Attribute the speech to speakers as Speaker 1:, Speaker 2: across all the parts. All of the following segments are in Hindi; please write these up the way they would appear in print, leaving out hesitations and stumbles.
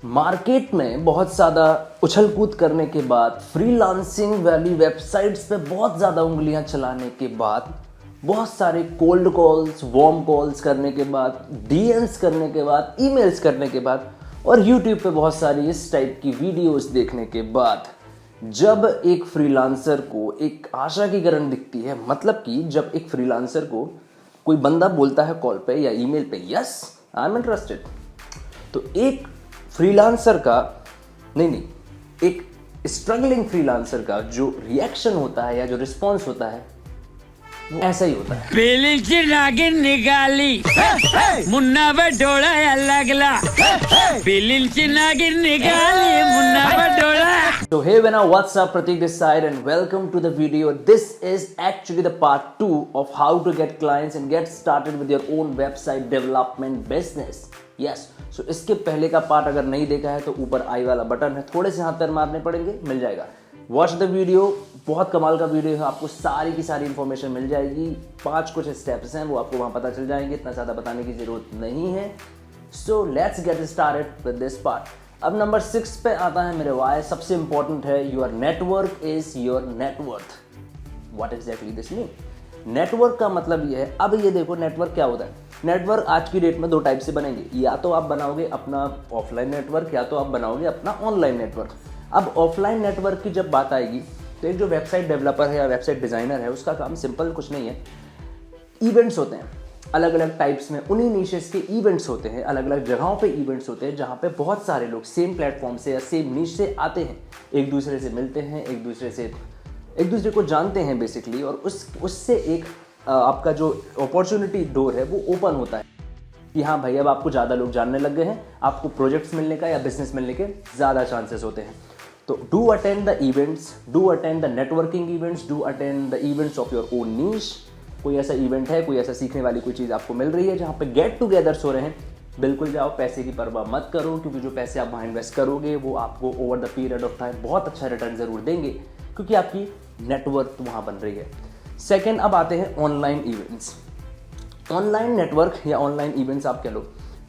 Speaker 1: मार्केट में बहुत ज़्यादा उछल कूद करने के बाद, फ्रीलांसिंग वाली वेबसाइट्स पे बहुत ज़्यादा उंगलियां चलाने के बाद, बहुत सारे कोल्ड कॉल्स, वार्म कॉल्स करने के बाद, डीएम्स करने के बाद, ईमेल्स करने के बाद और यूट्यूब पे बहुत सारी इस टाइप की वीडियोस देखने के बाद जब एक फ्रीलांसर को एक आशा की किरण दिखती है, मतलब कि जब एक फ्रीलांसर को कोई बंदा बोलता है कॉल पे या ईमेल पे, यस आई एम इंटरेस्टेड, तो एक फ्रीलांसर का नहीं, एक स्ट्रगलिंग फ्रीलांसर का जो रिएक्शन होता है या जो रिस्पॉन्स होता है वो ऐसा ही होता है।
Speaker 2: पेलीची नागिन निकाली, मुन्ना बटोळा लागला, पेलीची नागिन निकाली, Munna बटोळा.
Speaker 1: So hey Vena, what's up? Pratik this side and welcome to the video. This is actually the part 2 of how to get clients and get started with your own website development business. Yes, so इसके पहले का पार्ट अगर नहीं देखा है तो ऊपर आई वाला बटन है, थोड़े से हाथ पैर मारने पड़ेंगे, मिल जाएगा. वॉच द वीडियो, बहुत कमाल का वीडियो है, आपको सारी की सारी इन्फॉर्मेशन मिल जाएगी. 5 कुछ स्टेप्स हैं वो आपको वहाँ पता चल जाएंगे, इतना ज़्यादा बताने की ज़रूरत नहीं है. So let's get started with this part. अब नंबर 6 पे आता है मेरे वाई. सबसे इंपॉर्टेंट है your network is your net worth. What exactly this mean? Network का मतलब ये है, अब ये देखो नेटवर्क क्या होता है. नेटवर्क आज की डेट में 2 टाइप से बनेंगे, या तो आप बनाओगे अपना ऑफलाइन नेटवर्क या तो आप बनाओगे अपना ऑनलाइन नेटवर्क. अब ऑफलाइन नेटवर्क की जब बात आएगी तो एक जो वेबसाइट डेवलपर है या वेबसाइट डिज़ाइनर है उसका काम सिंपल कुछ नहीं है. इवेंट्स होते हैं अलग अलग टाइप्स में, उन्हीं नीशेस के इवेंट्स होते हैं, अलग अलग जगहों पे इवेंट्स होते हैं जहाँ पे बहुत सारे लोग सेम प्लेटफॉर्म से या सेम नीश से आते हैं, एक दूसरे से मिलते हैं, एक दूसरे को जानते हैं बेसिकली, और उससे एक आपका जो अपॉर्चुनिटी डोर है वो ओपन होता है कि हाँ भाई अब आपको ज़्यादा लोग जानने लग गए हैं, आपको प्रोजेक्ट्स मिलने का या बिजनेस मिलने के ज़्यादा चांसेस होते हैं. तो do attend the events, do attend the networking events, do attend the events of your own niche. कोई ऐसा इवेंट है, कोई ऐसा सीखने वाली कोई चीज़ आपको मिल रही है जहाँ पे गेट टुगेदर्स हो रहे हैं, बिल्कुल जाओ. पैसे की परवाह मत करो, क्योंकि जो पैसे आप वहाँ इन्वेस्ट करोगे वो आपको over the period of time बहुत अच्छा रिटर्न ज़रूर देंगे, क्योंकि आपकी नेटवर्क वहाँ बन रही है. सेकेंड, अब आते हैं ऑनलाइन इवेंट्स. ऑनलाइन नेटवर्क या ऑनलाइन इवेंट्स आप कह लो.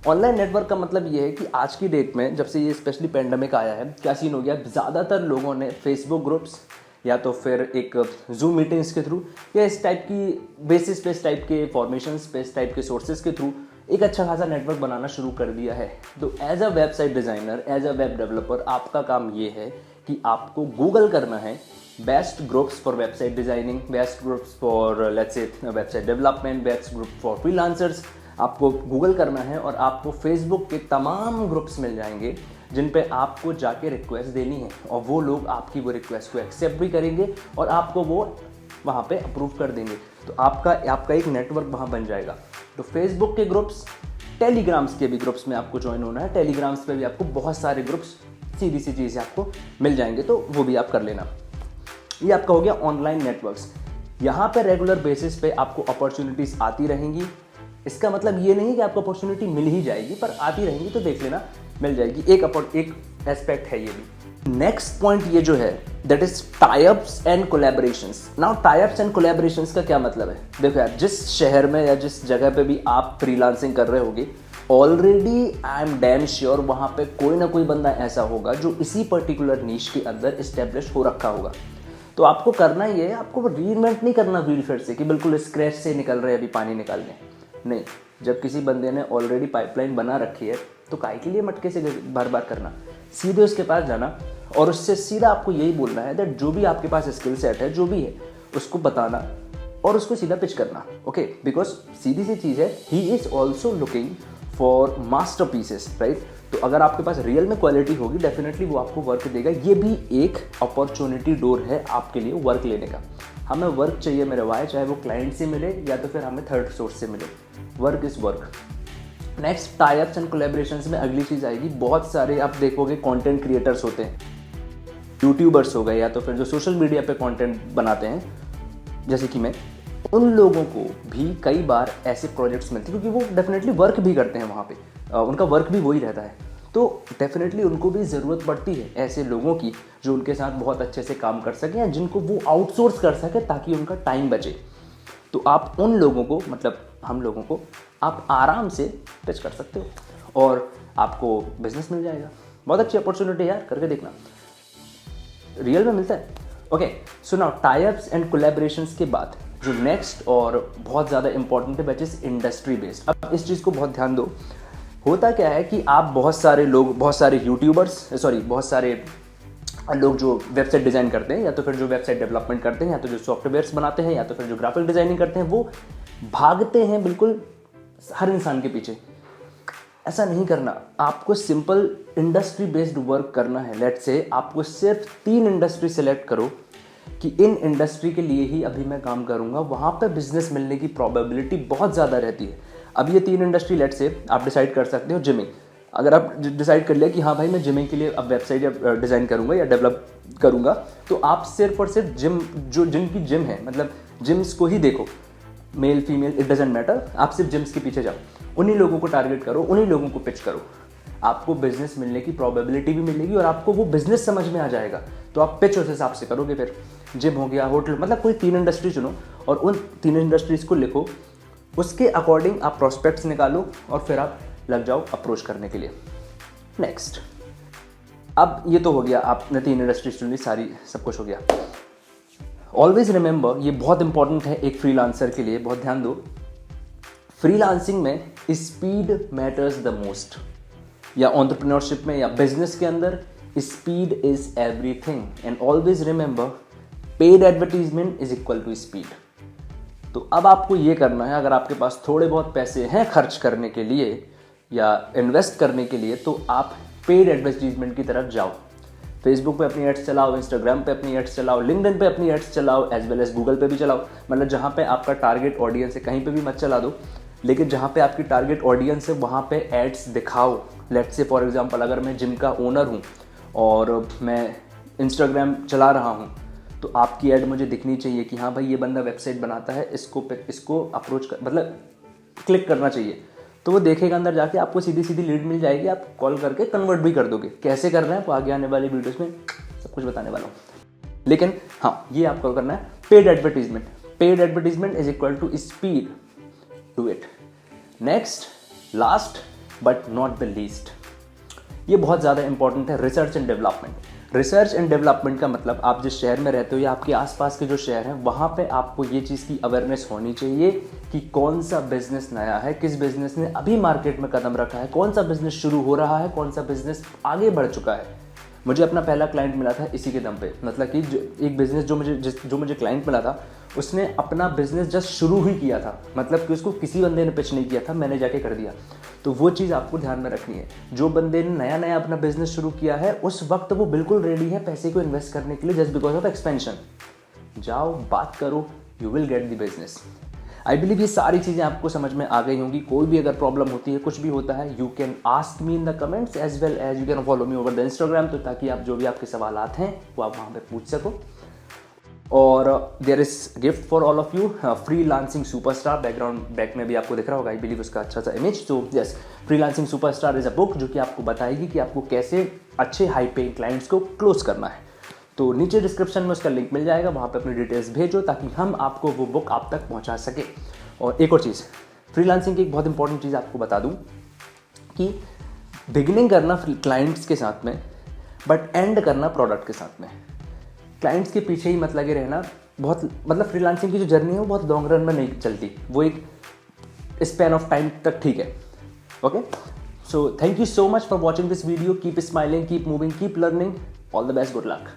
Speaker 1: ऑनलाइन नेटवर्क का मतलब ये है कि आज की डेट में जब से ये स्पेशली पेंडेमिक आया है, क्या सीन हो गया, ज़्यादातर लोगों ने फेसबुक ग्रुप्स या तो फिर एक जूम मीटिंग्स के थ्रू या इस टाइप की बेसिस पे, इस टाइप के फॉर्मेशंस पे, इस टाइप के सोर्सेज के थ्रू एक अच्छा खासा नेटवर्क बनाना शुरू कर दिया है. तो as a website designer, as a web developer, आपका काम ये है कि आपको गूगल करना है best groups for website designing, best groups for let's say website development, best group for freelancers. आपको गूगल करना है और आपको फेसबुक के तमाम ग्रुप्स मिल जाएंगे जिन पे आपको जाके रिक्वेस्ट देनी है, और वो लोग आपकी वो रिक्वेस्ट को एक्सेप्ट भी करेंगे और आपको वो वहाँ पे अप्रूव कर देंगे. तो आपका एक नेटवर्क वहाँ बन जाएगा. तो फेसबुक के ग्रुप्स, टेलीग्राम्स के भी ग्रुप्स में आपको ज्वाइन होना है. टेलीग्राम्स पे भी आपको बहुत सारे ग्रुप्स, सीधी सी चीज़ें आपको मिल जाएंगे, तो वो भी आप कर लेना. ये आपका हो गया ऑनलाइन नेटवर्क्स. यहाँ पे रेगुलर बेसिस पे आपको अपॉर्चुनिटीज़ आती रहेंगी. इसका मतलब ये नहीं कि आपको अपॉर्चुनिटी मिल ही जाएगी, पर आती रहेंगी तो देख लेना, मिल जाएगी. एक एस्पेक्ट है ये भी. नेक्स्ट पॉइंट ये जो है that is tie-ups and collaborations. Now tie-ups and collaborations का क्या मतलब है? देखो यार, जिस शहर में या जिस जगह पे भी आप फ्रीलांसिंग कर रहे होगे, already I am damn sure वहाँ पे कोई ना कोई बंदा ऐसा होगा जो इसी पर्टिकुलर नीश के अंदर इस्टेब्लिश हो रखा होगा. तो आपको करना ये है, आपको रीइन्वेंट नहीं करना व्हील फिर से कि बिल्कुल स्क्रैच से निकल रहे अभी पानी निकालने. नहीं, जब किसी बंदे ने ऑलरेडी पाइपलाइन बना रखी है तो काहे के लिए मटके से बार बार करना. सीधे उसके पास जाना और उससे सीधा आपको यही बोलना है दैट जो भी आपके पास स्किल सेट है, जो भी है, उसको बताना और उसको सीधा पिच करना. ओके, बिकॉज सीधी सी चीज़ है, he is also looking for master pieces, right. तो अगर आपके पास रियल में क्वालिटी होगी, डेफिनेटली वो आपको वर्क देगा. ये भी एक अपॉर्चुनिटी डोर है आपके लिए वर्क लेने का. हमें वर्क चाहिए मेरे भाई, चाहे वो क्लाइंट से मिले या तो फिर हमें थर्ड सोर्स से मिले. Work is work. Next, tie-ups and collaborations में अगली चीज़ आएगी. बहुत सारे आप देखोगे कंटेंट क्रिएटर्स होते हैं, यूट्यूबर्स हो गए या तो फिर जो सोशल मीडिया पे कंटेंट बनाते हैं, जैसे कि मैं, उन लोगों को भी कई बार ऐसे प्रोजेक्ट्स मिलते हैं क्योंकि वो डेफिनेटली वर्क भी करते हैं वहाँ पे, उनका वर्क भी वही रहता है. तो डेफिनेटली उनको भी ज़रूरत पड़ती है ऐसे लोगों की जो उनके साथ बहुत अच्छे से काम कर सकें या जिनको वो आउटसोर्स कर सके ताकि उनका टाइम बचे. तो आप उन लोगों को, मतलब हम लोगों को, आप आराम से पिच कर सकते हो और आपको बिजनेस मिल जाएगा. बहुत अच्छी अपॉर्चुनिटी है यार, करके देखना, रियल में मिलता है। Okay, so now tie-ups and collaborations के बाद जो नेक्स्ट और बहुत ज़्यादा इंपॉर्टेंट है, विच इज इंडस्ट्री बेस्ड। अब इस चीज़ को बहुत ध्यान दो। होता क्या है कि आप बहुत सारे लोग, बहुत सारे बहुत सारे लोग जो वेबसाइट डिज़ाइन करते हैं, या तो फिर जो वेबसाइट डेवलपमेंट करते हैं, या तो जो सॉफ्टवेयर्स बनाते हैं, या तो फिर जो ग्राफिक डिज़ाइनिंग करते हैं, वो भागते हैं बिल्कुल हर इंसान के पीछे। ऐसा नहीं करना, आपको सिंपल इंडस्ट्री बेस्ड वर्क करना है। लेट्स से आपको सिर्फ 3 इंडस्ट्री सेलेक्ट करो कि इन इंडस्ट्री के लिए ही अभी मैं काम करूंगा, वहाँ पर बिजनेस मिलने की प्रोबेबिलिटी बहुत ज़्यादा रहती है। अब ये 3 इंडस्ट्री, लेट्स से आप डिसाइड कर सकते हो जिमिंग। अगर आप डिसाइड कर लिया कि हाँ भाई मैं जिमिंग के लिए अब वेबसाइट या डिज़ाइन करूंगा या डेवलप करूंगा, तो आप सिर्फ और सिर्फ जिनकी जिम है, मतलब जिम्स को ही देखो, male female it doesn't matter, आप सिर्फ जिम्स के पीछे जाओ, उन्हीं लोगों को टारगेट करो, उन्हीं लोगों को पिच करो, आपको बिजनेस मिलने की प्रोबेबिलिटी भी मिलेगी और आपको वो बिजनेस समझ में आ जाएगा। तो आप पिच उस हिसाब से करोगे। फिर जिम हो गया, होटल, मतलब कोई 3 इंडस्ट्री चुनो और उन 3 इंडस्ट्रीज को लिखो, उसके अकॉर्डिंग आप प्रोस्पेक्ट्स निकालो और फिर आप लग जाओ अप्रोच करने के लिए। नेक्स्ट, अब ये तो हो गया, आपने 3 इंडस्ट्रीज चुन ली, सारी सब कुछ हो गया। ऑलवेज रिमेंबर, ये बहुत इंपॉर्टेंट है एक फ्रीलांसर के लिए, बहुत ध्यान दो। फ्रीलांसिंग में स्पीड मैटर्स द मोस्ट, या एंटरप्रेन्योरशिप में या बिजनेस के अंदर speed is everything. And always remember, paid advertisement is equal to speed. तो अब आपको ये करना है, अगर आपके पास थोड़े बहुत पैसे हैं खर्च करने के लिए या इन्वेस्ट करने के लिए, तो आप पेड एडवर्टीजमेंट की तरफ जाओ। फेसबुक पे अपनी एड्स चलाओ, इंस्टाग्राम पे अपनी एड्स चलाओ, लिंक्डइन पे अपनी एड्स चलाओ, एज वेल एज गूगल पे भी चलाओ। मतलब जहाँ पे आपका टारगेट ऑडियंस है, कहीं पे भी मत चला दो, लेकिन जहाँ पे आपकी टारगेट ऑडियंस है वहाँ पे एड्स दिखाओ। लेट्स से फॉर एग्जांपल, अगर मैं जिम का ओनर हूँ और मैं इंस्टाग्राम चला रहा हूँ, तो आपकी ऐड मुझे दिखनी चाहिए कि हाँ भाई ये बंदा वेबसाइट बनाता है, इसको अप्रोच कर, मतलब क्लिक करना चाहिए। तो वो देखेगा, अंदर जाके आपको सीधी सीधी लीड मिल जाएगी, आप कॉल करके कन्वर्ट भी कर दोगे। कैसे कर रहे हैं, तो आगे आने वाली वीडियोस में सब कुछ बताने वाला हूँ। लेकिन हाँ, ये आपको करना है paid advertisement. Paid advertisement is equal to speed, do it. Next, last but not the least, ये बहुत ज़्यादा इंपॉर्टेंट है, research and development. Research and development का मतलब, आप जिस शहर में रहते हो या आपके आसपास के जो शहर हैं, वहाँ पे आपको ये चीज़ की अवेयरनेस होनी चाहिए कि कौन सा बिजनेस नया है, किस बिजनेस ने अभी मार्केट में कदम रखा है, कौन सा बिजनेस शुरू हो रहा है, कौन सा बिजनेस आगे बढ़ चुका है। मुझे अपना पहला क्लाइंट मिला था इसी के दम पे, मतलब कि एक बिजनेस जो मुझे क्लाइंट मिला था, उसने अपना बिजनेस जस्ट शुरू ही किया था, मतलब कि उसको किसी बंदे ने पिच नहीं किया था, मैंने जाके कर दिया। तो वो चीज़ आपको ध्यान में रखनी है। जो बंदे ने नया नया अपना बिजनेस शुरू किया है, उस वक्त वो बिल्कुल रेडी है पैसे को इन्वेस्ट करने के लिए, जस्ट बिकॉज ऑफ एक्सपेंशन। जाओ, बात करो, you will get the business. I believe ये सारी चीज़ें आपको समझ में आ गई होंगी। कोई भी अगर प्रॉब्लम होती है, कुछ भी होता है, you can ask me in the comments as well as you can follow me over the Instagram, तो ताकि आप जो भी आपके सवालात हैं वो आप वहाँ पे पूछ सको। और there is gift for all of you, freelancing superstar, back में भी आपको दिख रहा होगा, आई बिलीव उसका अच्छा सा इमेज। तो yes, freelancing superstar is a book जो कि आपको बताएगी कि आपको कैसे अच्छे हाई पेइंग क्लाइंट्स को क्लोज करना है। तो नीचे डिस्क्रिप्शन में उसका लिंक मिल जाएगा, वहाँ पे अपनी डिटेल्स भेजो ताकि हम आपको वो बुक आप तक पहुँचा सके। और एक और चीज़, फ्रीलांसिंग की एक बहुत इंपॉर्टेंट चीज़ आपको बता दूँ कि बिगिनिंग करना क्लाइंट्स के साथ में, बट एंड करना प्रोडक्ट के साथ में। क्लाइंट्स के पीछे ही मत लगे रहना, बहुत मतलब फ्रीलांसिंग की जो जर्नी है वो बहुत लॉन्ग रन में नहीं चलती, वो एक स्पैन ऑफ टाइम तक ठीक है। Okay, so thank you so much for watching this video. Keep smiling, keep moving, keep learning, all the best, good luck.